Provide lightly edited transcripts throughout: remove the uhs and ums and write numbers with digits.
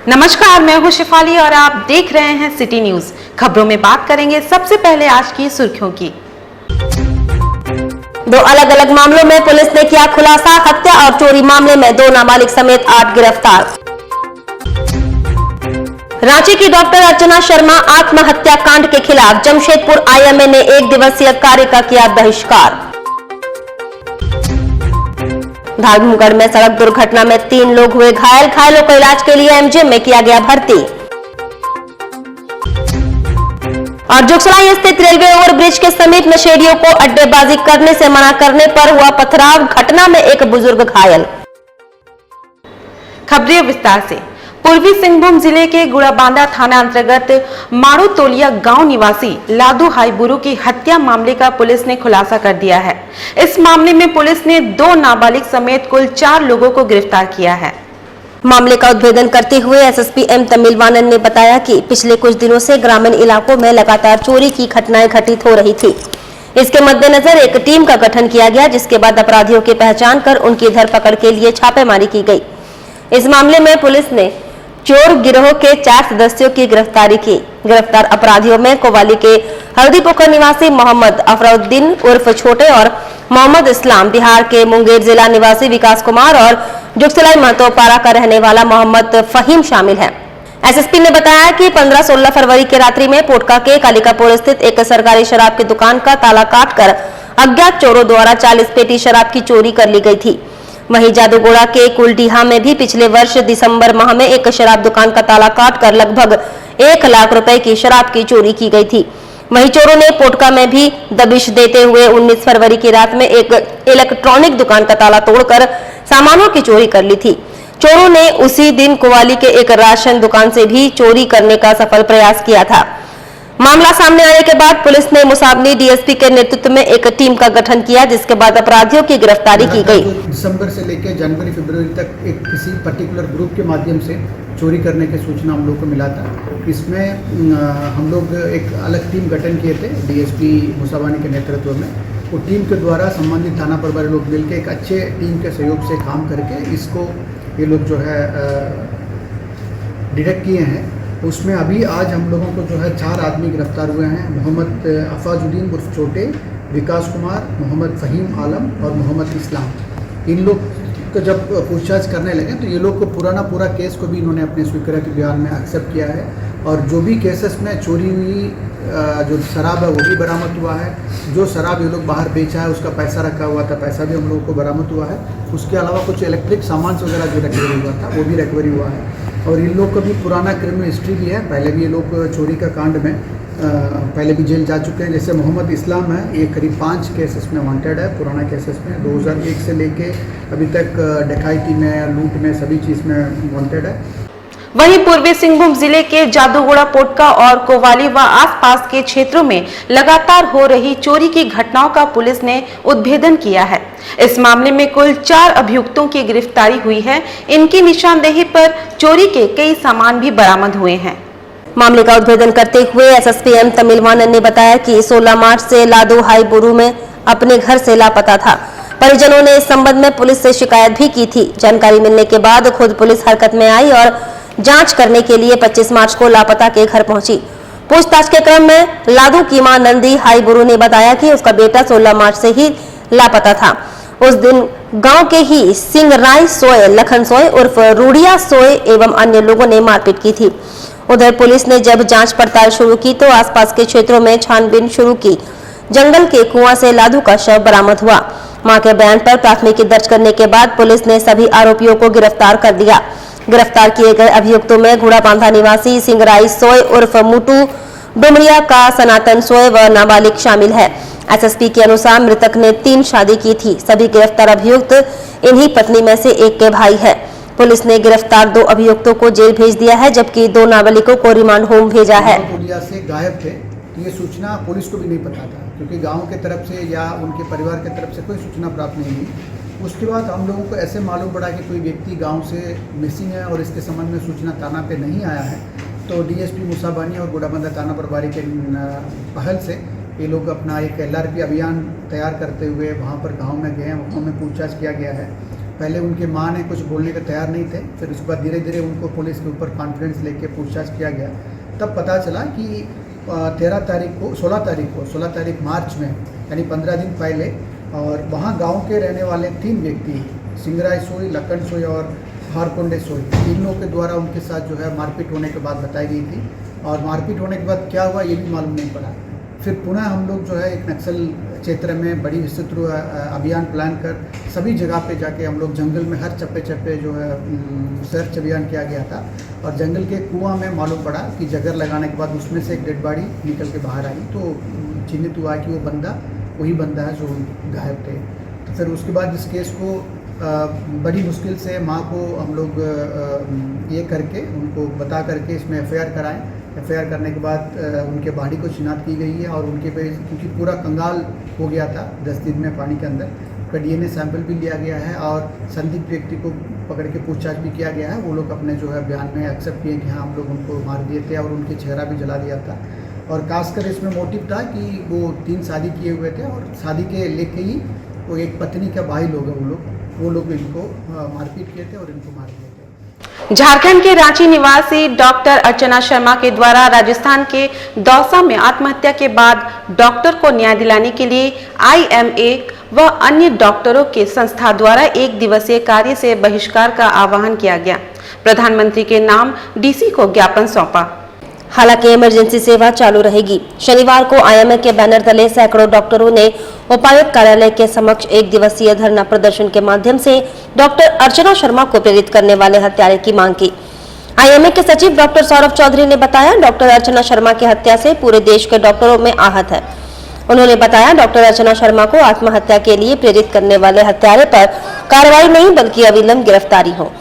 नमस्कार, मैं हूं शिफाली और आप देख रहे हैं सिटी न्यूज। खबरों में बात करेंगे सबसे पहले आज की सुर्खियों की। दो अलग अलग मामलों में पुलिस ने किया खुलासा। हत्या और चोरी मामले में 2 नाबालिग समेत 8 गिरफ्तार। रांची की डॉक्टर अर्चना शर्मा आत्महत्या कांड के खिलाफ जमशेदपुर आईएमए ने 1 दिवसीय कार्य का किया बहिष्कार। धामगढ़ में सड़क दुर्घटना में 3 लोग हुए घायल। घायलों को इलाज के लिए एमजे में किया गया भर्ती। और जुगसलाई स्थित रेलवे ओवरब्रिज के समीप नशेड़ियों को अड्डेबाजी करने से मना करने पर हुआ पथराव। घटना में एक बुजुर्ग घायल। खबरें विस्तार से। पूर्वी सिंहभूम जिले के गुड़ाबांधा थाना अंतर्गत मारूतोलिया गांव निवासी लादू हाईबुरु की हत्या मामले का पुलिस ने खुलासा कर दिया है। इस मामले में पुलिस ने 2 नाबालिग समेत कुल 4 लोगों को गिरफ्तार किया है। मामले का उद्भेदन करते हुए एसएसपी एम तमिलवानन ने बताया कि पिछले कुछ दिनों से ग्रामीण इलाकों में लगातार चोरी की घटनाएं घटित हो रही थी। इसके मद्देनजर एक टीम का गठन किया गया, जिसके बाद अपराधियों की पहचान कर उनकी धरपकड़ के लिए छापेमारी की गई। इस मामले में पुलिस ने चोर गिरोह के 4 सदस्यों की गिरफ्तारी की। गिरफ्तार अपराधियों में कोवाली के हल्दीपोखर निवासी मोहम्मद अफराउद्दीन उर्फ छोटे और मोहम्मद इस्लाम, बिहार के मुंगेर जिला निवासी विकास कुमार और जुगसलाई महतोपारा का रहने वाला मोहम्मद फहीम शामिल है। एसएसपी ने बताया कि 15-16 फरवरी की रात्रि में पोटका के कालिकापुर स्थित एक सरकारी शराब की दुकान का ताला काटकर अज्ञात चोरों द्वारा 40 पेटी शराब की चोरी कर ली गई थी। वहीं जादूगोड़ा के कुलडीहा में भी पिछले वर्ष दिसंबर माह में एक शराब दुकान का ताला काटकर लगभग 1 लाख रुपए की शराब की चोरी की गई थी। वहीं चोरों ने पोटका में भी दबिश देते हुए 19 फरवरी की रात में एक इलेक्ट्रॉनिक दुकान का ताला तोड़कर सामानों की चोरी कर ली थी। चोरों ने उसी दिन कोवाली के एक राशन दुकान से भी चोरी करने का सफल प्रयास किया था। मामला सामने आने के बाद पुलिस ने मुसाबनी डीएसपी के नेतृत्व में एक टीम का गठन किया, जिसके बाद अपराधियों की गिरफ्तारी की गई। दिसंबर से लेकर जनवरी फरवरी तक एक किसी पर्टिकुलर ग्रुप के माध्यम से चोरी करने की सूचना हम लोग को मिला था। इसमें हम लोग एक अलग टीम गठन किए थे डीएसपी मुसाबानी के नेतृत्व में। वो टीम के द्वारा संबंधित थाना प्रभारी लोग मिलकर एक अच्छे टीम के सहयोग से काम करके इसको ये लोग जो है डिटेक्ट किए हैं। उसमें अभी आज हम लोगों को जो है 4 आदमी गिरफ्तार हुए हैं। मोहम्मद अफाजुद्दीन उर्फ छोटे, विकास कुमार, मोहम्मद फहीम आलम और मोहम्मद इस्लाम। इन लोग को जब पूछताछ करने लगे तो ये लोग को पूरा केस को भी इन्होंने अपने स्वीकृत बयान में एक्सेप्ट किया है। और जो भी केसेस में चोरी हुई जो शराब है वो भी बरामद हुआ है। जो शराब ये लोग बाहर बेचा है उसका पैसा रखा हुआ था, पैसा भी हम लोगों को बरामद हुआ है। उसके अलावा कुछ इलेक्ट्रिक सामान वगैरह जो रिकवरी हुआ था वो भी रिकवरी हुआ है। और इन लोग का भी पुराना क्रिमिनल हिस्ट्री भी है। पहले भी ये लोग चोरी का कांड में पहले भी जेल जा चुके हैं। जैसे मोहम्मद इस्लाम है, ये करीब 5 केसेस में वांटेड है। पुराना केसेस में 2001 से लेके अभी तक डकैती में, लूट में, सभी चीज़ में वांटेड है। वहीं पूर्वी सिंहभूम जिले के जादूगोड़ा, पोटका और कोवाली व आसपास के क्षेत्रों में लगातार हो रही चोरी की घटनाओं का पुलिस ने उद्भेदन किया है। इस मामले में कुल 4 अभियुक्तों की गिरफ्तारी हुई है। इनकी निशानदेही पर चोरी के कई सामान भी बरामद हुए हैं। मामले का उद्भेदन करते हुए एसएसपी एम तमिलवानन ने बताया कि 16 मार्च से लादू हाईबुरु में अपने घर से लापता था। परिजनों ने इस संबंध में पुलिस से शिकायत भी की थी। जानकारी मिलने के बाद खुद पुलिस हरकत में आई और जांच करने के लिए 25 मार्च को लापता के घर पहुंची। पूछताछ के क्रम में लादू की मां नंदी हाईबुरु ने बताया कि उसका बेटा 16 मार्च से ही लापता था। उस दिन गांव के ही सिंगराई सोए, लखन सोए उर्फ रूढ़िया सोए एवं अन्य लोगों ने मारपीट की थी। उधर पुलिस ने जब जांच पड़ताल शुरू की तो आसपास के क्षेत्रों में छानबीन शुरू की। जंगल के कुआं से लादू का शव बरामद हुआ। मां के बयान पर प्राथमिकी दर्ज करने के बाद पुलिस ने सभी आरोपियों को गिरफ्तार कर दिया। गिरफ्तार किए गए अभियुक्तों में गुड़ाबांधा निवासी सिंगराई सोए उर्फ मुटू, डुमरिया का सनातन सोए व नाबालिग शामिल है। एसएसपी के अनुसार मृतक ने 3 शादी की थी। सभी गिरफ्तार अभियुक्त इन्हीं पत्नी में से एक के भाई है। पुलिस ने गिरफ्तार 2 अभियुक्तों को जेल भेज दिया है, जबकि 2 नाबालिगों को रिमांड होम भेजा है। से गायब थे तो ये सूचना पुलिस को भी नहीं पता था, क्योंकि गांव के तरफ से या उनके परिवार के तरफ से कोई सूचना प्राप्त नहीं हुई। उसके बाद हम लोगों को ऐसे मालूम पड़ा कि कोई व्यक्ति गांव से मिसिंग है और इसके संबंध में सूचना थाना पे नहीं आया है। तो डीएसपी मुसाबानी और गुड़ाबांधा थाना प्रभारी के पहल से ये लोग अपना एक LRP अभियान तैयार करते हुए वहाँ पर गांव में गए हैं। वहाँ में पूछताछ किया गया है। पहले उनके माँ ने कुछ बोलने का तैयार नहीं थे, फिर उसके बाद धीरे धीरे उनको पुलिस के ऊपर कॉन्फिडेंस लेके पूछताछ किया गया। तब पता चला कि 16 तारीख मार्च में, यानी 15 दिन पहले, और वहाँ गांव के रहने वाले 3 व्यक्ति, सिंगराय सोई, लखन सोई और हारकोंडे सोई, तीनों के द्वारा उनके साथ जो है मारपीट होने के बाद बताई गई थी। और मारपीट होने के बाद क्या हुआ ये भी मालूम नहीं पड़ा। फिर पुनः हम लोग जो है एक नक्सल क्षेत्र में बड़ी विस्तृत अभियान प्लान कर सभी जगह पे जाके हम लोग जंगल में हर चप्पे चप्पे जो है सर्च अभियान किया गया था। और जंगल के कुआं में मालूम पड़ा कि जगर लगाने के बाद उसमें से एक डेड बॉडी निकल के बाहर आई, तो चिन्हित हुआ कि वो बंदा वही बंदा है जो गायब थे। तो फिर उसके बाद इस केस को बड़ी मुश्किल से माँ को हम लोग ये करके उनको बता करके इसमें एफआईआर कराएं। एफआईआर करने के बाद उनके बॉडी को शिनाख्त की गई है और उनके पे, क्योंकि पूरा कंगाल हो गया था 10 दिन में पानी के अंदर, का डीएनए सैंपल भी लिया गया है और संदिग्ध व्यक्ति को पकड़ के पूछताछ भी किया गया है। वो लोग अपने जो है बयान में एक्सेप्ट किए कि हाँ हम लोग उनको मार दिए थे और उनके चेहरा भी जला दिया था। और खासकर इसमें मोटिव था कि वो 3 शादी किए हुए थे और शादी के लेके ही वो एक पत्नी का भाई लोग हैं, वो लोग इनको मारपीट किए थे और इनको मार दिए थे। झारखंड के रांची निवासी डॉक्टर अर्चना शर्मा के द्वारा राजस्थान के दौसा में आत्महत्या के बाद डॉक्टर को न्याय दिलाने के लिए IMA व अन्य डॉक्टरों के संस्था द्वारा 1 दिवसीय कार्य से बहिष्कार का आह्वान किया गया। प्रधानमंत्री के नाम DC को ज्ञापन सौंपा। हालांकि इमरजेंसी सेवा चालू रहेगी। शनिवार को IMA के बैनर तले सैकड़ों डॉक्टरों ने उपायुक्त कार्यालय के समक्ष 1 दिवसीय धरना प्रदर्शन के माध्यम से डॉक्टर अर्चना शर्मा को प्रेरित करने वाले हत्यारे की मांग की। IMA के सचिव डॉक्टर सौरभ चौधरी ने बताया, डॉक्टर अर्चना शर्मा की हत्या से पूरे देश के डॉक्टरों में आहत है। उन्होंने बताया, डॉक्टर अर्चना शर्मा को आत्महत्या के लिए प्रेरित करने वाले हत्यारे पर कार्रवाई नहीं बल्कि अविलंब गिरफ्तारी हो।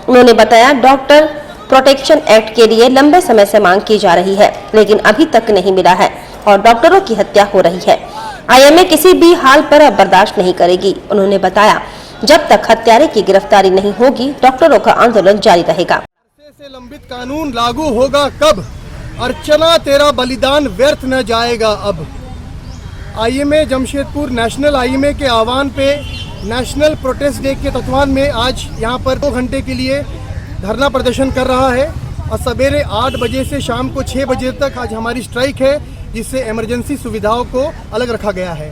उन्होंने बताया, डॉक्टर प्रोटेक्शन एक्ट के लिए लंबे समय से मांग की जा रही है, लेकिन अभी तक नहीं मिला है और डॉक्टरों की हत्या हो रही है। IMA किसी भी हाल पर अब बर्दाश्त नहीं करेगी। उन्होंने बताया, जब तक हत्यारे की गिरफ्तारी नहीं होगी, डॉक्टरों का आंदोलन जारी रहेगा। से लंबित कानून लागू होगा कब? अर्चना तेरा बलिदान व्यर्थ न जाएगा अब। IMA जमशेदपुर नेशनल IMA के आह्वान पे नेशनल प्रोटेस्ट डे के तत्वान में आज यहाँ पर 2 घंटे के लिए धरना प्रदर्शन कर रहा है और सवेरे 8 बजे से शाम को 6 बजे तक आज हमारी स्ट्राइक है, जिससे इमरजेंसी सुविधाओं को अलग रखा गया है।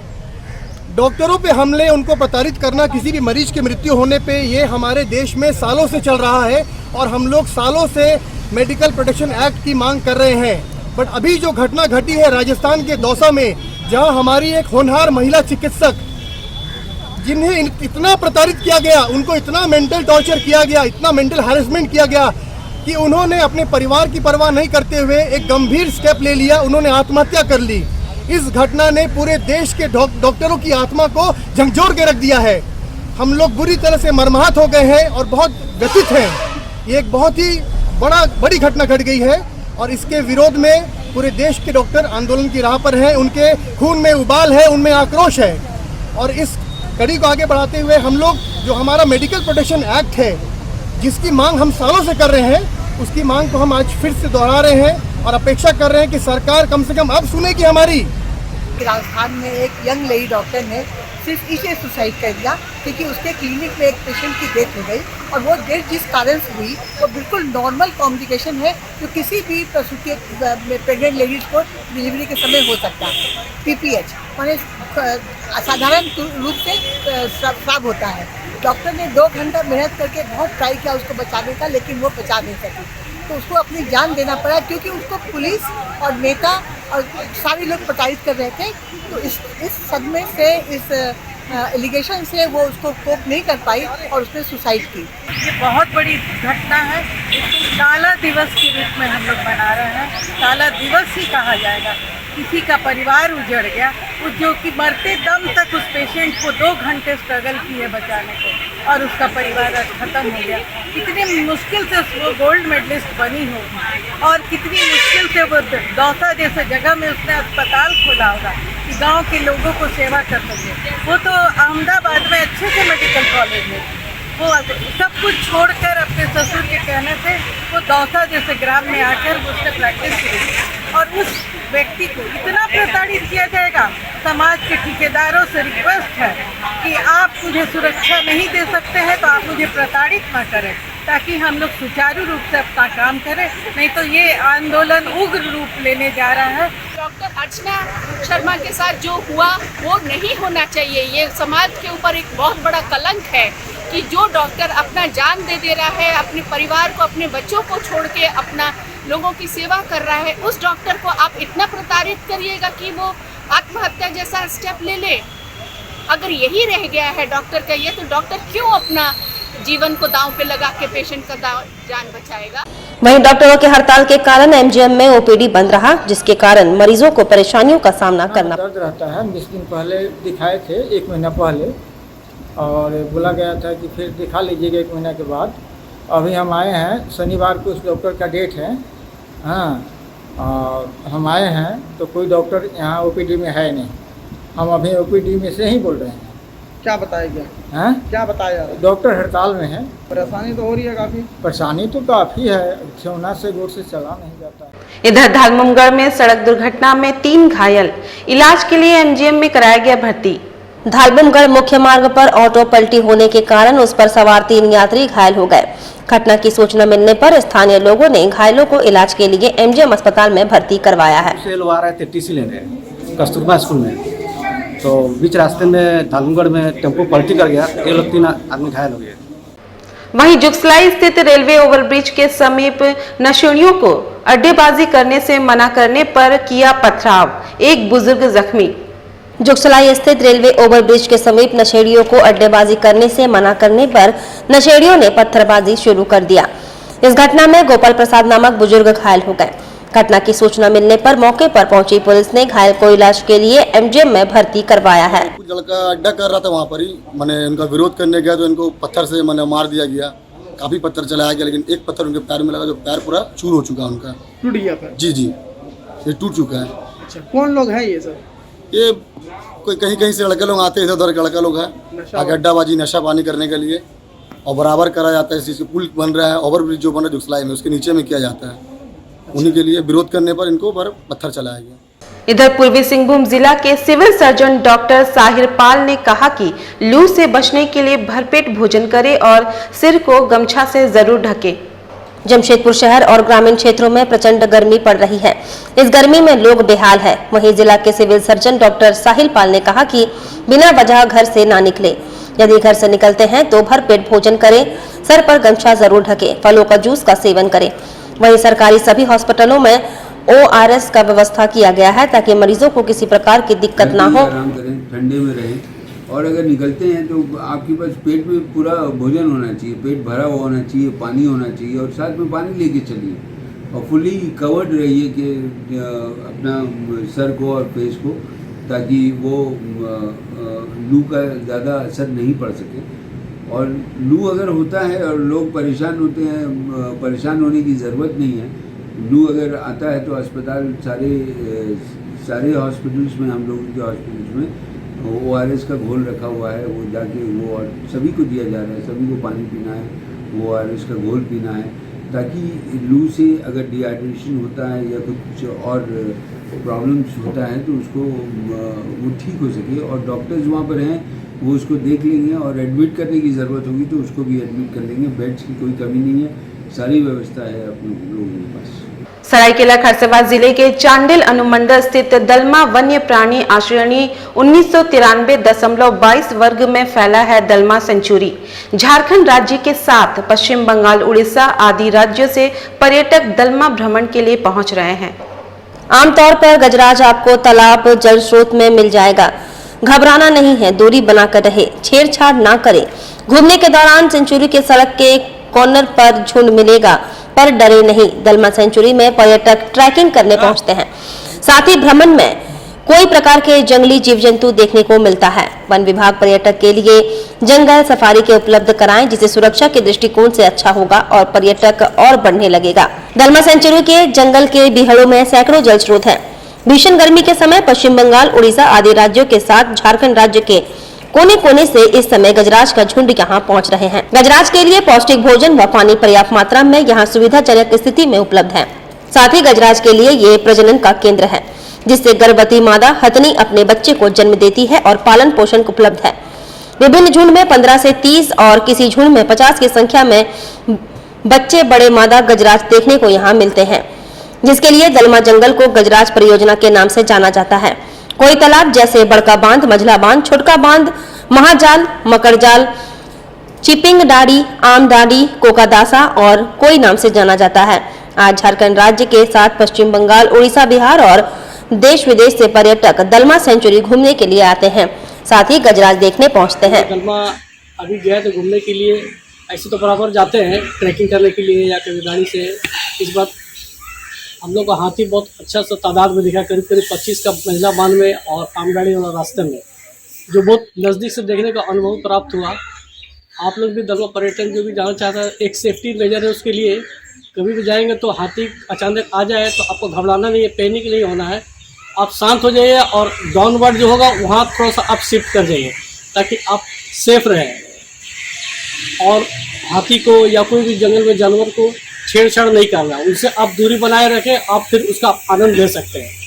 डॉक्टरों पे हमले, उनको प्रताड़ित करना, किसी भी मरीज की मृत्यु होने पे, ये हमारे देश में सालों से चल रहा है और हम लोग सालों से मेडिकल प्रोटेक्शन एक्ट की मांग कर रहे हैं। बट अभी जो घटना घटी है राजस्थान के दौसा में, जहां हमारी एक होनहार महिला चिकित्सक जिन्हें इतना प्रताड़ित किया गया, उनको इतना मेंटल टॉर्चर किया गया, इतना मेंटल हैरेसमेंट किया गया कि उन्होंने अपने परिवार की परवाह नहीं करते हुए एक गंभीर स्टेप ले लिया, उन्होंने आत्महत्या कर ली। इस घटना ने पूरे देश के डॉक्टरों की आत्मा को झकझोर के रख दिया है। हम लोग बुरी तरह से मर्माहत हो गए हैं और बहुत व्यथित हैं। ये एक बहुत ही बड़ी घटना घट गई है और इसके विरोध में पूरे देश के डॉक्टर आंदोलन की राह पर हैं। उनके खून में उबाल है, उनमें आक्रोश है और इस कड़ी को आगे बढ़ाते हुए हम लोग जो हमारा मेडिकल प्रोटेक्शन एक्ट है, जिसकी मांग हम सालों से कर रहे हैं, उसकी मांग को हम आज फिर से दोहरा रहे हैं और अपेक्षा कर रहे हैं कि सरकार कम से कम अब सुनेगी हमारी। राजस्थान में एक यंग लेडी डॉक्टर ने सिर्फ इसे सुसाइड कर दिया क्योंकि उसके क्लिनिक में एक पेशेंट की डेथ हो गई और वो डेथ जिस कारण से हुई वो बिल्कुल नॉर्मल कॉम्प्लिकेशन है जो किसी भी प्रसूति प्रेग्नेंट लेडीज को डिलीवरी के समय हो सकता है। PPH माने साधारण रूप से स्राव होता है। डॉक्टर ने 2 घंटा मेहनत करके बहुत ट्राई किया उसको बचाने का, लेकिन वो बचा नहीं सकी, तो उसको अपनी जान देना पड़ा क्योंकि उसको पुलिस और नेता और सारे लोग प्रताड़ित कर रहे थे। तो इस सदमे से, इस एलिगेशन से वो उसको कोप नहीं कर पाई और उसने सुसाइड की। ये बहुत बड़ी घटना है। इसको काला दिवस के रूप में हम लोग मना रहे हैं। काला दिवस ही कहा जाएगा। किसी का परिवार उजड़ गया, जो कि मरते दम तक उस पेशेंट को 2 घंटे स्ट्रगल किए बचाने को और उसका परिवार आज ख़त्म हो गया। कितनी मुश्किल से वो गोल्ड मेडलिस्ट बनी होगी और कितनी मुश्किल से वो दौसा जैसे जगह में उसने अस्पताल खोला होगा कि गांव के लोगों को सेवा कर सके। वो तो अहमदाबाद में अच्छे से मेडिकल कॉलेज में, वो सब कुछ छोड़कर अपने ससुर के कहने से वो दौसा जैसे ग्राम में आकर उसने प्रैक्टिस की और उस व्यक्ति को इतना प्रताड़ित किया जाएगा। समाज के ठेकेदारों से रिक्वेस्ट है कि आप मुझे सुरक्षा नहीं दे सकते हैं तो आप मुझे प्रताड़ित न करें, ताकि हम लोग सुचारू रूप से अपना काम करें, नहीं तो ये आंदोलन उग्र रूप लेने जा रहा है। डॉक्टर अर्चना शर्मा के साथ जो हुआ वो नहीं होना चाहिए। ये समाज के ऊपर एक बहुत बड़ा कलंक है कि जो डॉक्टर अपना जान दे रहा है, अपने परिवार को, अपने बच्चों को छोड़ के अपना लोगों की सेवा कर रहा है, उस डॉक्टर को आप इतना प्रताड़ित करिएगा कि वो आत्महत्या जैसा स्टेप ले ले। अगर यही रह गया है डॉक्टर का ये, तो डॉक्टर क्यों अपना जीवन को दांव पे लगा के पेशेंट का जान बचाएगा। वहीं डॉक्टरों की हड़ताल के कारण एमजीएम में ओपीडी बंद रहा, जिसके कारण मरीजों को परेशानियों का सामना करना दर्द रहता है। 20 दिन पहले दिखाए थे, 1 महीना पहले, और बोला गया था कि फिर दिखा लीजिएगा 1 महीना के बाद। अभी हम आए हैं, शनिवार को उस डॉक्टर का डेट है, हाँ, और हम आए हैं तो कोई डॉक्टर यहाँ ओपीडी में है नहीं। हम अभी ओपीडी में से ही बोल रहे हैं। क्या बताया गया? हैं? क्या बताया? डॉक्टर हड़ताल में है। परेशानी तो हो रही है काफ़ी। परेशानी तो काफ़ी है, सोना से गोर से चला नहीं जाता। इधर धामगढ़ में सड़क दुर्घटना में 3 घायल, इलाज के लिए एमजीएम में कराया गया भर्ती। धालबमगढ़ मुख्य मार्ग पर ऑटो पलटी होने के कारण उस पर सवार 3 यात्री घायल हो गए। घटना की सूचना मिलने पर स्थानीय लोगों ने घायलों को इलाज के लिए एमजीएम अस्पताल में भर्ती करवाया है। से लोग आ रहे थे टीसी लेने कस्तूरबा स्कूल में, तो बीच रास्ते में धालबमगढ़ में टेम्पो पलटी कर गया, ये लोग 3 आदमी घायल हो गए। वहीं जुगसलाई स्थित रेलवे ओवरब्रिज के समीप नशेड़ियों को अड्डेबाजी करने से मना करने पर किया पथराव, एक बुजुर्ग जख्मी। जुगसलाई स्थित रेलवे ओवरब्रिज के समीप नशेड़ियों को अड्डेबाजी करने से मना करने पर नशेड़ियों ने पत्थरबाजी शुरू कर दिया। इस घटना में गोपाल प्रसाद नामक बुजुर्ग घायल हो गए। घटना की सूचना मिलने पर मौके पर पहुंची पुलिस ने घायल को इलाज के लिए एमजीएम में भर्ती करवाया है। कुछ लड़का अड्डा कर रहा था वहाँ पर ही, मैंने उनका विरोध करने गया तो इनको पत्थर से मैंने मार दिया गया। काफी पत्थर चलाया गया, लेकिन एक पत्थर उनके पैर में लगा, जो पैर पूरा चूर हो चुका उनका। टूट गया पैर? जी जी, ये टूट चुका है। अच्छा, कौन लोग हैं ये सब? ये कोई कहीं कहीं से लड़के लोग आते हैं, इधर उधर के लड़का लोग हैं, आगे अड्डाबाजी नशा पानी करने के लिए, और बराबर करा जाता है। इस चीज़ के पुल बन रहा है, ओवरब्रिज जो बन रहा है जुगसलाई में, उसके नीचे में किया जाता है। उन्हीं के लिए विरोध करने पर इनको पत्थर चलाया गया। इधर पूर्वी सिंहभूम जिला के सिविल सर्जन डॉक्टर साहिर पाल ने कहा कि लू से बचने के लिए भरपेट भोजन करें और सिर को गमछा से जरूर ढकें। जमशेदपुर शहर और ग्रामीण क्षेत्रों में प्रचंड गर्मी पड़ रही है। इस गर्मी में लोग बेहाल है। वहीं जिला के सिविल सर्जन डॉक्टर साहिल पाल ने कहा कि बिना वजह घर से ना निकले, यदि घर से निकलते हैं तो भरपेट भोजन करें, सर पर गमछा जरूर ढकें, फलों का जूस का सेवन करें। वहीं सरकारी सभी हॉस्पिटलों में ORS का व्यवस्था किया गया है ताकि मरीजों को किसी प्रकार की दिक्कत ना हो। आराम करें, ठंडे में रहें, और अगर निकलते हैं तो आपके पास पेट में पूरा भोजन होना चाहिए, पेट भरा हुआ होना चाहिए, पानी होना चाहिए, और साथ में पानी लेके चलिए, और फुली कवर्ड रहिए कि अपना सर को और फेस को, ताकि वो लू का ज़्यादा असर नहीं पड़ सके। और लू अगर होता है और लोग परेशान होते हैं, परेशान होने की ज़रूरत नहीं है। लू अगर आता है तो अस्पताल सारे हॉस्पिटल्स में, हम लोगों के हॉस्पिटल्स में ORS का घोल रखा हुआ है, वो जाके वो और सभी को दिया जा रहा है। सभी को पानी पीना है, ORS का घोल पीना है, ताकि लू से अगर डिहाइड्रेशन होता है या कुछ और प्रॉब्लम्स होता है तो उसको वो ठीक हो सके। और डॉक्टर्स वहाँ पर हैं, वो उसको देख लेंगे, और एडमिट करने की ज़रूरत होगी तो उसको भी एडमिट कर लेंगे। बेड्स की कोई कमी नहीं है, सारी व्यवस्था है अपने लोगों के पास। सरायकेला खरसावां जिले के चांडिल अनुमंडल स्थित दलमा वन्य प्राणी आश्रयणी 1993.22 वर्ग में फैला है दलमा सेंचुरी। झारखंड राज्य के साथ पश्चिम बंगाल, उड़ीसा आदि राज्यों से पर्यटक दलमा भ्रमण के लिए पहुंच रहे हैं। आमतौर पर गजराज आपको तालाब जल स्रोत में मिल जाएगा। घबराना नहीं है, दूरी बनाकर रहे, छेड़छाड़ ना करें। घूमने के दौरान सेंचुरी के सड़क के कॉर्नर पर झुंड मिलेगा, पर डरे नहीं। दलमा सेंचुरी में पर्यटक ट्रैकिंग करने पहुंचते हैं। साथ ही भ्रमण में कोई प्रकार के जंगली जीव जंतु देखने को मिलता है। वन विभाग पर्यटक के लिए जंगल सफारी के उपलब्ध कराएं, जिससे सुरक्षा के दृष्टिकोण से अच्छा होगा और पर्यटक और बढ़ने लगेगा। दलमा सेंचुरी के जंगल के बीहड़ों में सैकड़ों जल स्रोत हैं। भीषण गर्मी के समय पश्चिम बंगाल, उड़ीसा आदि राज्यों के साथ झारखंड राज्य के कोने कोने से इस समय गजराज का झुंड यहाँ पहुँच रहे हैं। गजराज के लिए पौष्टिक भोजन व पानी पर्याप्त मात्रा में यहाँ सुविधाजनक स्थिति में उपलब्ध है। साथ ही गजराज के लिए ये प्रजनन का केंद्र है। जिससे गर्भवती मादा हथनी अपने बच्चे को जन्म देती है और पालन पोषण उपलब्ध है। विभिन्न झुंड में 15 से 30 और किसी झुंड में 50 की संख्या में बच्चे बड़े मादा गजराज देखने को यहाँ मिलते हैं, जिसके लिए दलमा जंगल को गजराज परियोजना के नाम से जाना जाता है। कोई तालाब जैसे बड़का बांध, मझला बांध, छोटका बांध, महाजाल, मकरजाल, चिपिंग डाड़ी, आम डाड़ी, कोकादासा और कोई नाम से जाना जाता है। आज झारखंड राज्य के साथ पश्चिम बंगाल, उड़ीसा, बिहार और देश विदेश से पर्यटक दलमा सेंचुरी घूमने के लिए आते हैं, साथ ही गजराज देखने पहुंचते हैं। दलमा अभी गए थे घूमने के लिए, ऐसे तो बराबर जाते हैं ट्रैकिंग करने के लिए या कभी गाड़ी से। इस बार हम लोग को हाथी बहुत अच्छा सा तादाद में दिखा, करीब 25 का महिला बांध में और आमडाड़ी वाला रास्ते में, जो बहुत नज़दीक से देखने का अनुभव प्राप्त हुआ। आप लोग भी दलमा पर्यटन जो भी जाना चाहता है, एक सेफ्टी मेजर है उसके लिए। कभी भी जाएंगे तो हाथी अचानक आ जाए तो आपको घबराना नहीं है, पैनिक नहीं होना है। आप शांत हो जाइए और डाउनवर्ड जो होगा वहाँ थोड़ा सा आप शिफ्ट कर जाइए ताकि आप सेफ रहें। और हाथी को या कोई भी जंगल में जानवर को छेड़छाड़ नहीं करना, उनसे आप दूरी बनाए रखें, आप फिर उसका आनंद ले सकते हैं।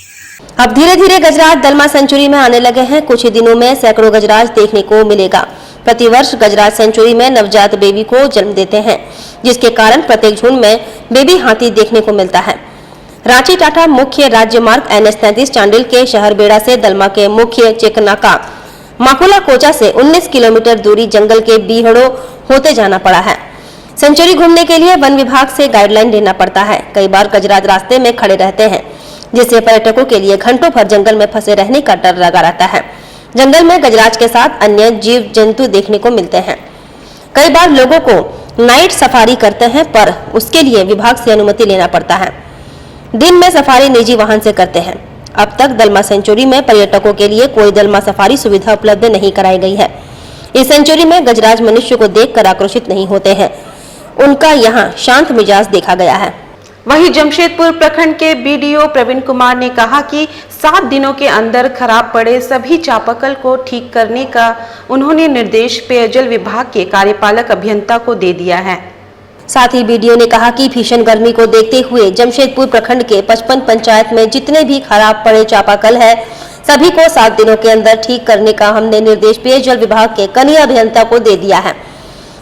अब धीरे धीरे गजराज दलमा सेंचुरी में आने लगे हैं। कुछ ही दिनों में सैकड़ों गजराज देखने को मिलेगा। प्रतिवर्ष गजराज सेंचुरी में नवजात बेबी को जन्म देते हैं, जिसके कारण प्रत्येक झुंड में बेबी हाथी देखने को मिलता है। रांची टाटा मुख्य राज्य मार्ग NH-33 चांडिल के शहर बेड़ा से दलमा के मुख्य चेकनाका माकुला कोचा से 19 किलोमीटर दूरी जंगल के बीहड़ों होते जाना पड़ा है। सेंचुरी घूमने के लिए वन विभाग से गाइडलाइन लेना पड़ता है। कई बार गजराज रास्ते में खड़े रहते हैं, जिससे पर्यटकों के लिए घंटों भर जंगल में फंसे रहने का डर लगा रहता है। जंगल में गजराज के साथ अन्य जीव जंतु देखने को मिलते हैं। कई बार लोगों को नाइट सफारी करते हैं, पर उसके लिए विभाग से अनुमति लेना पड़ता है। दिन में सफारी निजी वाहन से करते हैं। अब तक दलमा सेंचुरी में पर्यटकों के लिए कोई दलमा सफारी सुविधा उपलब्ध नहीं कराई गई है। इस सेंचुरी में गजराज मनुष्य को देखकर आक्रोशित नहीं होते हैं, उनका यहाँ शांत मिजाज देखा गया है। वहीं जमशेदपुर प्रखंड के BDO प्रवीण कुमार ने कहा कि 7 दिनों के अंदर खराब पड़े सभी चापाकल को ठीक करने का उन्होंने निर्देश पेयजल विभाग के कार्यपालक अभियंता को दे दिया है। साथ ही BDO ने कहा कि भीषण गर्मी को देखते हुए जमशेदपुर प्रखंड के 55 पंचायत में जितने भी खराब पड़े चापाकल है, सभी को 7 दिनों के अंदर ठीक करने का हमने निर्देश पेयजल विभाग के कनीय अभियंता को दे दिया है।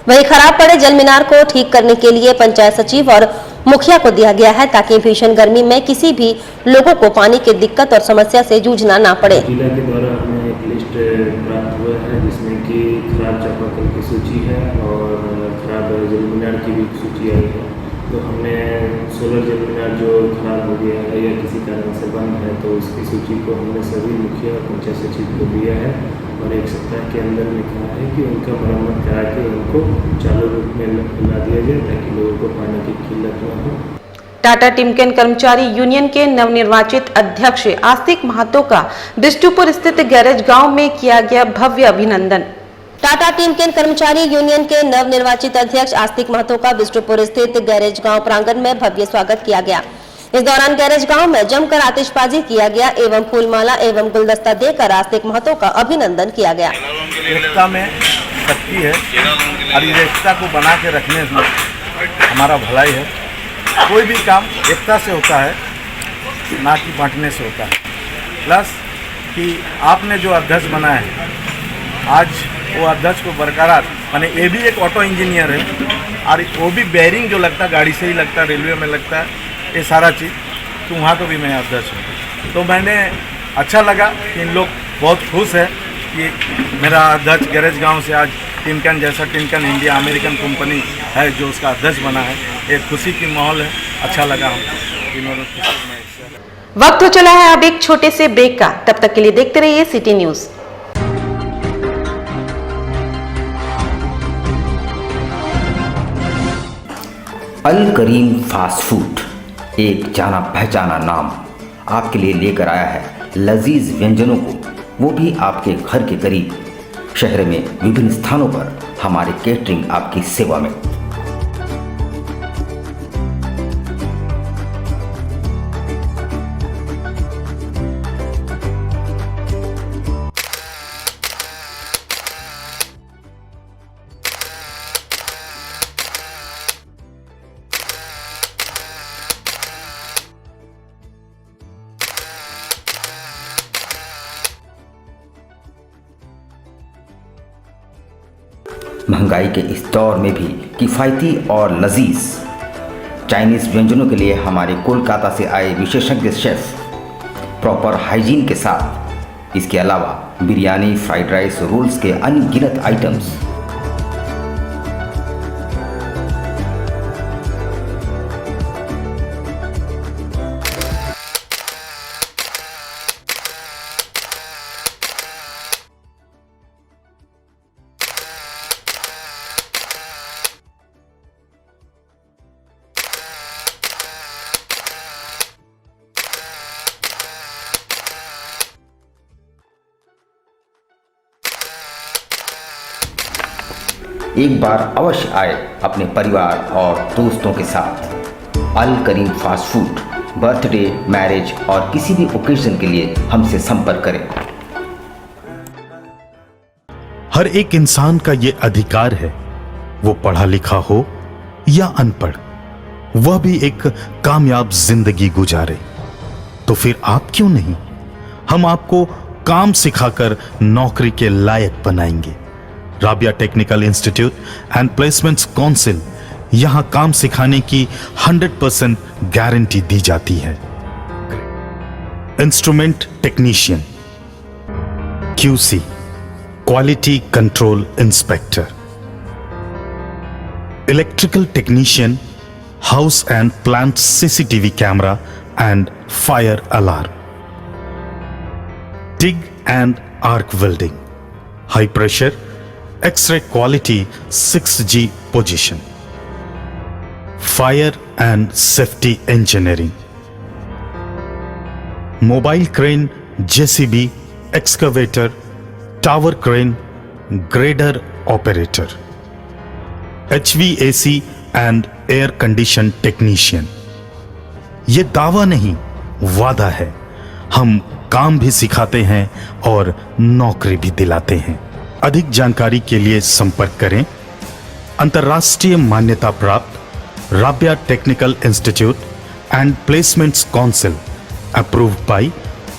वहीं खराब पड़े जल मीनार को ठीक करने के लिए पंचायत सचिव और मुखिया को दिया गया है, ताकि भीषण गर्मी में किसी भी लोगों को पानी की दिक्कत और समस्या से जूझना ना पड़े। जिला के द्वारा हमें एक लिस्ट प्राप्त हुआ है, जिसमें कि खराब चापाकल की सूची है और खराब जल मीनार की भी सूची आई है। तो हमने सोलर जल मीनार जो खराब हो गया है या किसी कारण से बंद है, तो उसकी सूची को हमने सभी मुखिया और पंचायत सचिव को दिया है और 1 सप्ताह के अंदर में कहा है कि उनका मरम्मत करा के उनको चालू रूप में ला दिया जाए, ताकि लोगों को पानी की किल्लत न हो। टाटा टिमकेन कर्मचारी यूनियन के नवनिर्वाचित अध्यक्ष आस्तिक महतो का बिष्टुपुर स्थित गैरेज गांव में किया गया भव्य अभिनंदन। टाटा टिमकेन कर्मचारी यूनियन के नवनिर्वाचित अध्यक्ष आस्तिक महतो का बिष्टुपुर स्थित गैरेज गांव प्रांगण में भव्य स्वागत किया गया। इस दौरान गैरेज गांव में जमकर आतिशबाजी किया गया एवं फूलमाला एवं गुलदस्ता देकर आस्तिक महतो का अभिनंदन किया गया। एकता में शक्ति है और इस एकता को बना के रखने में हमारा भलाई है। कोई भी काम एकता से होता है, ना कि बांटने से होता है। प्लस कि आपने जो अध्यक्ष बनाया है, आज वो अध्यक्ष को बरकरार, माने ये भी एक ऑटो इंजीनियर है और वो भी बेयरिंग जो लगता है गाड़ी से ही लगता है, रेलवे में लगता है, ये सारा चीज़, तो वहाँ तो भी मैं अध्यक्ष हूँ। तो मैंने अच्छा लगा कि इन लोग बहुत खुश है कि मेरा अध्यक्ष गैरेज गांव से आज टिमकेन जैसा टिमकेन इंडिया अमेरिकन कंपनी है जो उसका अध्यक्ष बना है, एक खुशी की माहौल है। अच्छा लगा हमको। वक्त हो चला है अब एक छोटे से ब्रेक का, तब तक के लिए देखते रहिए सिटी न्यूज। अल करीम फास्ट फूड एक जाना पहचाना नाम आपके लिए लेकर आया है लजीज व्यंजनों को, वो भी आपके घर के करीब। शहर में विभिन्न स्थानों पर हमारे केटरिंग आपकी सेवा में। महंगाई के इस दौर में भी किफ़ायती और लजीज चाइनीज़ व्यंजनों के लिए हमारे कोलकाता से आए विशेषज्ञ शेफ प्रॉपर हाइजीन के साथ इसके अलावा बिरयानी, फ्राइड राइस, रोल्स के अनगिनत आइटम्स। एक बार अवश्य आए अपने परिवार और दोस्तों के साथ। अल करीम फास्ट फूड, बर्थडे, मैरिज और किसी भी ओकेजन के लिए हमसे संपर्क करें। हर एक इंसान का ये अधिकार है, वो पढ़ा लिखा हो या अनपढ़, वह भी एक कामयाब जिंदगी गुजारे। तो फिर आप क्यों नहीं? हम आपको काम सिखाकर नौकरी के लायक बनाएंगे। Rabia technical institute and placements council, यहां काम सिखाने की 100% गारंटी दी जाती है। Instrument technician, QC quality control inspector, electrical technician, house and plant CCTV camera and fire alarm, TIG and arc welding, high pressure X-ray quality 6G position, fire and safety engineering, mobile crane, JCB, excavator, tower crane, grader operator, HVAC and air condition technician। ये दावा नहीं, वादा है। हम काम भी सिखाते हैं और नौकरी भी दिलाते हैं। अधिक जानकारी के लिए संपर्क करें अंतर्राष्ट्रीय मान्यता प्राप्त Rabia technical institute and placements council, approved by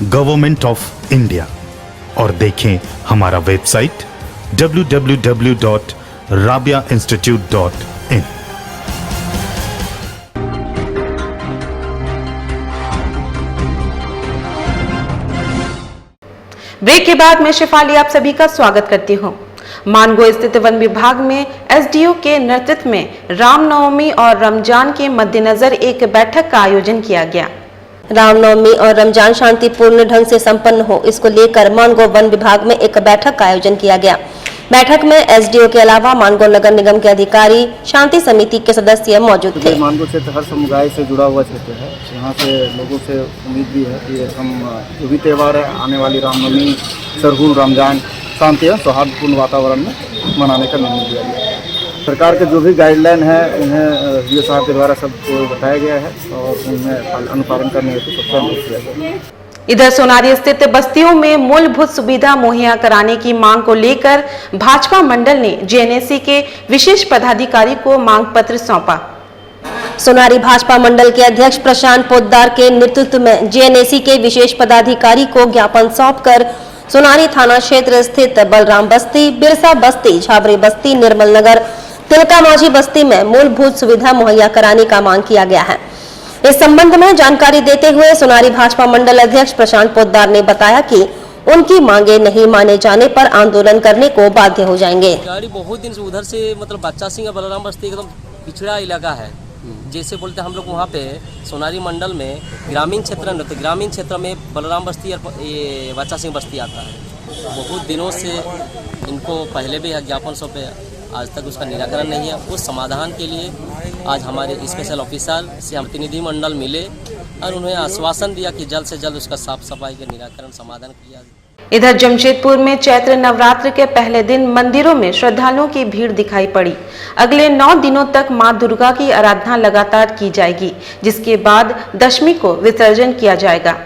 government of India, और देखें हमारा वेबसाइट www.rabiainstitute.in। ब्रेक के बाद मैं शिफाली आप सभी का स्वागत करती हूं। मानगो स्थित वन विभाग में SDO के नेतृत्व में रामनवमी और रमजान के मद्देनजर एक बैठक का आयोजन किया गया। रामनवमी और रमजान शांतिपूर्ण ढंग से संपन्न हो, इसको लेकर मानगो वन विभाग में एक बैठक का आयोजन किया गया। बैठक में SDO के अलावा मानगो नगर निगम के अधिकारी, शांति समिति के सदस्य मौजूद थे। मानगो क्षेत्र हर समुदाय से जुड़ा हुआ क्षेत्र है। यहाँ से लोगों से उम्मीद भी है कि हम जो भी त्यौहार है, आने वाली रामनवमी, सरहुल, रमजान शांति और सौहार्दपूर्ण वातावरण में मनाने का निर्णय लिया गया। सरकार के जो भी गाइडलाइन है उन्हें DO साहब के द्वारा सबको बताया गया है और उन्हें अनुपालन करने हेतु सबका अनुरोध किया गया है। इधर सोनारी स्थित बस्तियों में मूलभूत सुविधा मुहैया कराने की मांग को लेकर भाजपा मंडल ने JNAC के विशेष पदाधिकारी को मांग पत्र सौंपा। सोनारी भाजपा मंडल के अध्यक्ष प्रशांत पोद्दार के नेतृत्व में JNAC के विशेष पदाधिकारी को ज्ञापन सौंपकर सोनारी थाना क्षेत्र स्थित बलराम बस्ती, बिरसा बस्ती, झाबरे बस्ती, निर्मल नगर, तिलका माझी बस्ती में मूलभूत सुविधा मुहैया कराने का मांग किया गया है। इस संबंध में जानकारी देते हुए सोनारी भाजपा मंडल अध्यक्ष प्रशांत पोद्दार ने बताया कि उनकी मांगे नहीं माने जाने पर आंदोलन करने को बाध्य हो जाएंगे। गाड़ी बहुत दिन से उधर से मतलब बच्चा सिंह बलराम बस्ती एकदम पिछड़ा इलाका है। जैसे बोलते हम लोग वहाँ पे सोनारी मंडल में ग्रामीण क्षेत्र में बलराम बस्ती और ये बच्चा सिंह बस्ती आता है। बहुत दिनों से इनको पहले भी ज्ञापन सौंपे, आज तक उसका निराकरण नहीं है। उस समाधान के लिए आज हमारे स्पेशल ऑफिसर से हम प्रतिनिधि मंडल मिले और उन्हें आश्वासन दिया कि जल्द से जल्द उसका साफ सफाई का निराकरण समाधान किया जाए। इधर जमशेदपुर में चैत्र नवरात्र के पहले दिन मंदिरों में श्रद्धालुओं की भीड़ दिखाई पड़ी। अगले 9 दिनों तक मां दुर्गा की आराधना लगातार की जाएगी, जिसके बाद दशमी को विसर्जन किया जाएगा।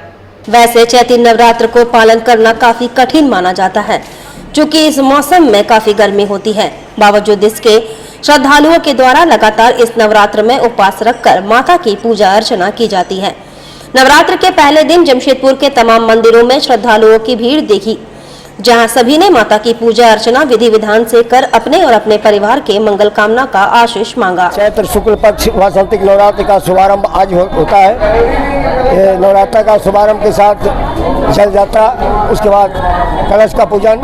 वैसे चैत्र नवरात्र को पालन करना काफी कठिन माना जाता है, क्योंकि इस मौसम में काफी गर्मी होती है। बावजूद इसके श्रद्धालुओं के द्वारा लगातार इस नवरात्र में उपवास रखकर माता की पूजा अर्चना की जाती है। नवरात्र के पहले दिन जमशेदपुर के तमाम मंदिरों में श्रद्धालुओं की भीड़ देखी जहां सभी ने माता की पूजा अर्चना विधि विधान से कर अपने और अपने परिवार के मंगल कामना का आशीष मांगा। चैत्र शुक्ल पक्ष वासंतिक नवरात्र का शुभारंभ आज होता है। ये नवरात्र का शुभारंभ के साथ जल यात्रा, उसके बाद कलश का पूजन,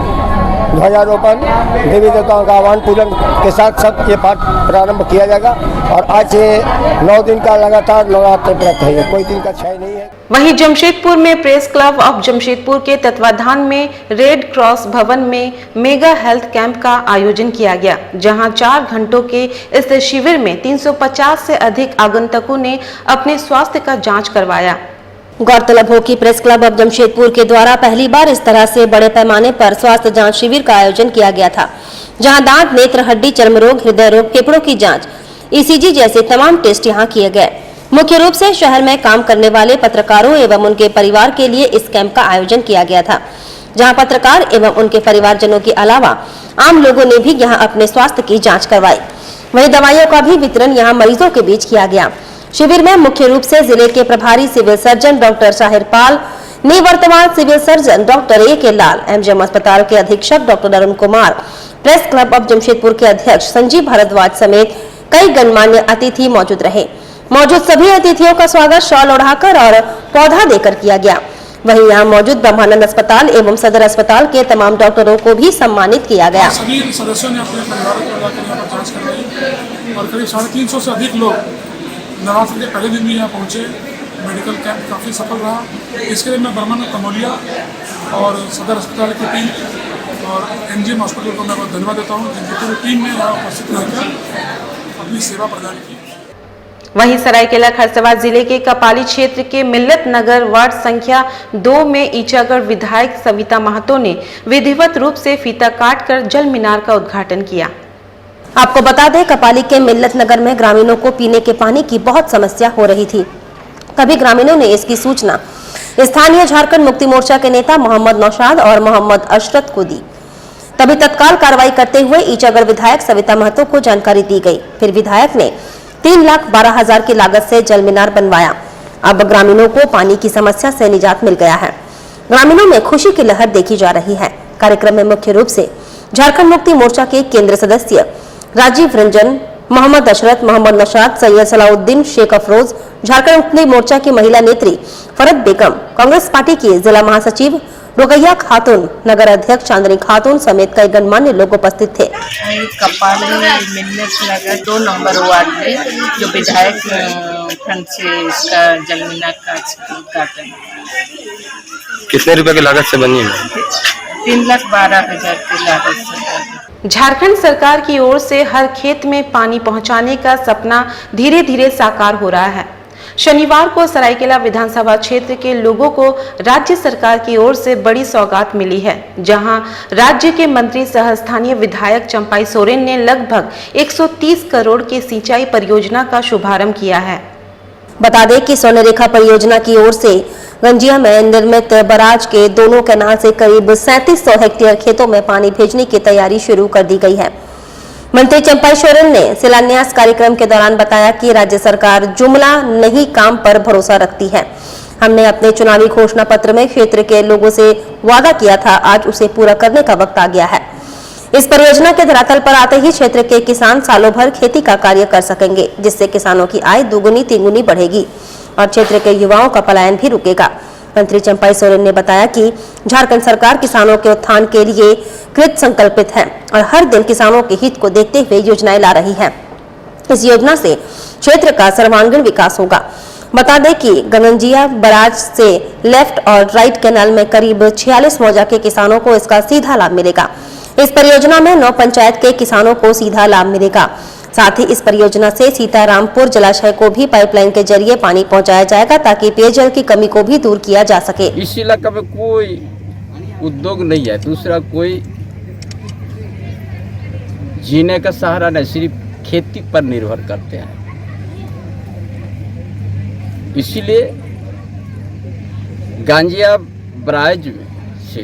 ध्वजारोपण, देवी देवताओं का आह्वान पूजन के साथ सब ये पाठ प्रारंभ किया जाएगा। और आज ये 9 दिन का लगातार नवरात्र व्रत है, कोई दिन का क्षय नहीं है। वहीं जमशेदपुर में प्रेस क्लब ऑफ जमशेदपुर के तत्वाधान में रेड क्रॉस भवन में मेगा हेल्थ कैंप का आयोजन किया गया, जहां 4 घंटों के इस शिविर में 350 से अधिक आगंतुकों ने अपने स्वास्थ्य का जांच करवाया। गौरतलब हो कि प्रेस क्लब ऑफ जमशेदपुर के द्वारा पहली बार इस तरह से बड़े पैमाने पर स्वास्थ्य जांच शिविर का आयोजन किया गया था, जहां दांत, नेत्र, हड्डी, चर्म रोग, हृदय रोग, फेफड़ों की जांच, ईसीजी जैसे तमाम टेस्ट यहां किए गए। मुख्य रूप से शहर में काम करने वाले पत्रकारों एवं उनके परिवार के लिए इस कैंप का आयोजन किया गया था, जहां पत्रकार एवं उनके परिवारजनों के अलावा आम लोगों ने भी यहां अपने स्वास्थ्य की जाँच करवाई। वहीं दवाइयों का भी वितरण यहाँ मरीजों के बीच किया गया। शिविर में मुख्य रूप से जिले के प्रभारी सिविल सर्जन डॉक्टर साहिर पाल, निवर्तमान सिविल सर्जन डॉक्टर ए.के. लाल, एमजीएम अस्पताल के अधीक्षक doctor Arun Kumar, press club of Jamshedpur के अध्यक्ष संजीव भारद्वाज समेत कई गणमान्य अतिथि मौजूद रहे। मौजूद सभी अतिथियों का स्वागत शॉल ओढ़ाकर और पौधा देकर किया गया। वहीं यहाँ मौजूद ब्रह्मानंद अस्पताल एवं सदर अस्पताल के तमाम डॉक्टरों को भी सम्मानित किया गया। सभी सदस्यों ने अपने परिवारों को लाकर यहाँ पर जाँच करवाई और करीब 350 से अधिक लोग नवरात्र के पहले दिन भी यहाँ पहुँचे। मेडिकल कैंप काफ़ी सफल रहा। इसके लिए मैं ब्रह्मानंद कमोलिया और सदर अस्पताल की टीम और एमजीएम हॉस्पिटल को मैं बहुत धन्यवाद देता हूँ, जिनकी पूरी टीम ने यहाँ उपस्थित रहकर अपनी सेवा प्रदान की। वहीं सरायकेला खरसावां जिले के कपाली क्षेत्र के मिल्लत नगर वार्ड संख्या 2 में ईचागढ़ विधायक सविता महतो ने विधिवत रूप से फीता काटकर जल मीनार का उद्घाटन किया। आपको बता दें, कपाली के मिल्लत नगर में ग्रामीणों को पीने के पानी की बहुत समस्या हो रही थी। तभी ग्रामीणों ने इसकी सूचना स्थानीय झारखंड मुक्ति मोर्चा के नेता मोहम्मद नौशाद और मोहम्मद अशरत को दी। तभी तत्काल कार्रवाई करते हुए ईचागढ़ विधायक सविता महतो को जानकारी दी गई। फिर विधायक ने 3,12,000 की लागत से जल मीनार बनवाया। अब ग्रामीणों को पानी की समस्या से निजात मिल गया है। ग्रामीणों में खुशी की लहर देखी जा रही है। कार्यक्रम में मुख्य रूप से झारखंड मुक्ति मोर्चा के केंद्र सदस्य राजीव रंजन, मोहम्मद अशरत, मोहम्मद नौशाद, सैयद सलाउद्दीन, शेख अफरोज, झारखंड मुक्ति मोर्चा की महिला नेत्री फरद बेगम, कांग्रेस पार्टी की जिला महासचिव रुकैया खातून, नगर अध्यक्ष चांदनी खातून समेत कई गणमान्य लोग उपस्थित थे। कपाली मिल्लत नगर 2 नंबर वार्ड में जो विधायक फंड से इसका जल मीनार का उद्घाटन। कितने रुपए की लागत से बनी है? 3,12,000 की लागत से। झारखंड सरकार की ओर से हर खेत में पानी पहुंचाने का सपना धीरे धीरे साकार हो रहा है। शनिवार को सरायकेला विधानसभा क्षेत्र के लोगों को राज्य सरकार की ओर से बड़ी सौगात मिली है, जहां राज्य के मंत्री सह स्थानीय विधायक चंपाई सोरेन ने लगभग 130 करोड़ की सिंचाई परियोजना का शुभारंभ किया है। बता दें कि स्वर्णरेखा परियोजना की ओर से गंजिया में निर्मित बराज के दोनों कैनाल से करीब 3700 हेक्टेयर खेतों में पानी भेजने की तैयारी शुरू कर दी गई है। मंत्री चंपाई सोरेन ने शिलान्यास कार्यक्रम के दौरान बताया कि राज्य सरकार जुमला नहीं काम पर भरोसा रखती है। हमने अपने चुनावी घोषणा पत्र में क्षेत्र के लोगों से वादा किया था, आज उसे पूरा करने का वक्त आ गया है। इस परियोजना के धरातल पर आते ही क्षेत्र के किसान सालों भर खेती का कार्य कर सकेंगे, जिससे किसानों की आय दुगुनी तिगुनी बढ़ेगी और क्षेत्र के युवाओं का पलायन भी रुकेगा। मंत्री चंपाई सोरेन ने बताया कि झारखंड सरकार किसानों के उत्थान के लिए कृत संकल्पित है और हर दिन किसानों के हित को देखते हुए योजनाएं ला रही है। इस योजना से क्षेत्र का सर्वांगीण विकास होगा। बता दें कि गंजिया बराज से लेफ्ट और राइट कैनाल में करीब 46 मौजा के किसानों को इसका सीधा लाभ मिलेगा। इस परियोजना में 9 पंचायत के किसानों को सीधा लाभ मिलेगा। साथ ही इस परियोजना से सीतारामपुर जलाशय को भी पाइपलाइन के जरिए पानी पहुंचाया जाएगा, ताकि पेयजल की कमी को भी दूर किया जा सके। इस इलाके में कोई उद्योग नहीं है, दूसरा कोई जीने का सहारा नहीं, सिर्फ खेती पर निर्भर करते हैं। इसीलिए गंजिया बराज से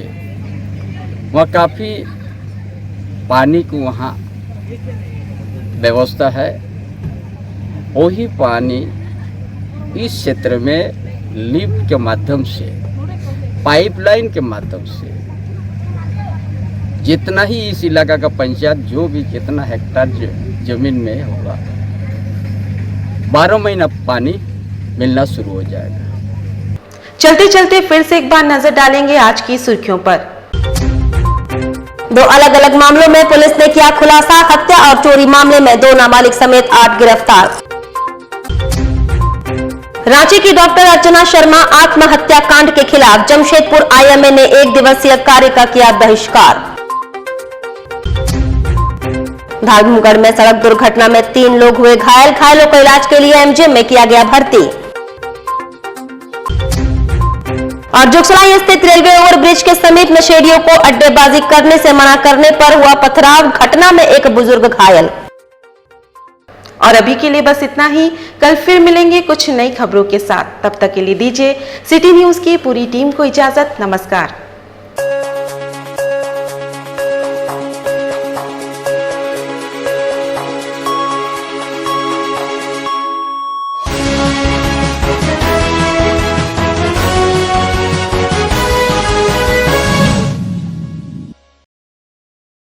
वहाँ काफ़ी पानी को वहाँ व्यवस्था है। वही पानी इस क्षेत्र में लिफ्ट के माध्यम से, पाइपलाइन के माध्यम से जितना ही इस इलाका का पंचायत जो भी जितना हेक्टेयर जमीन में होगा 12 महीना पानी मिलना शुरू हो जाएगा। चलते चलते फिर से एक बार नजर डालेंगे आज की सुर्खियों पर। दो अलग अलग मामलों में पुलिस ने किया खुलासा, हत्या और चोरी मामले में 2 नाबालिग समेत 8 गिरफ्तार। रांची की डॉक्टर अर्चना शर्मा आत्महत्या कांड के खिलाफ जमशेदपुर आईएमए ने 1 दिवसीय कार्य का किया बहिष्कार। धामगढ़ में सड़क दुर्घटना में 3 लोग हुए घायल, घायलों को इलाज के लिए एमजे में किया गया भर्ती। और जुगसलाई स्थित रेलवे ओवरब्रिज के समीप नशेड़ियों को अड्डेबाजी करने से मना करने पर हुआ पथराव, घटना में एक बुजुर्ग घायल। और अभी के लिए बस इतना ही। कल फिर मिलेंगे कुछ नई खबरों के साथ। तब तक के लिए दीजिए सिटी न्यूज की पूरी टीम को इजाजत। नमस्कार।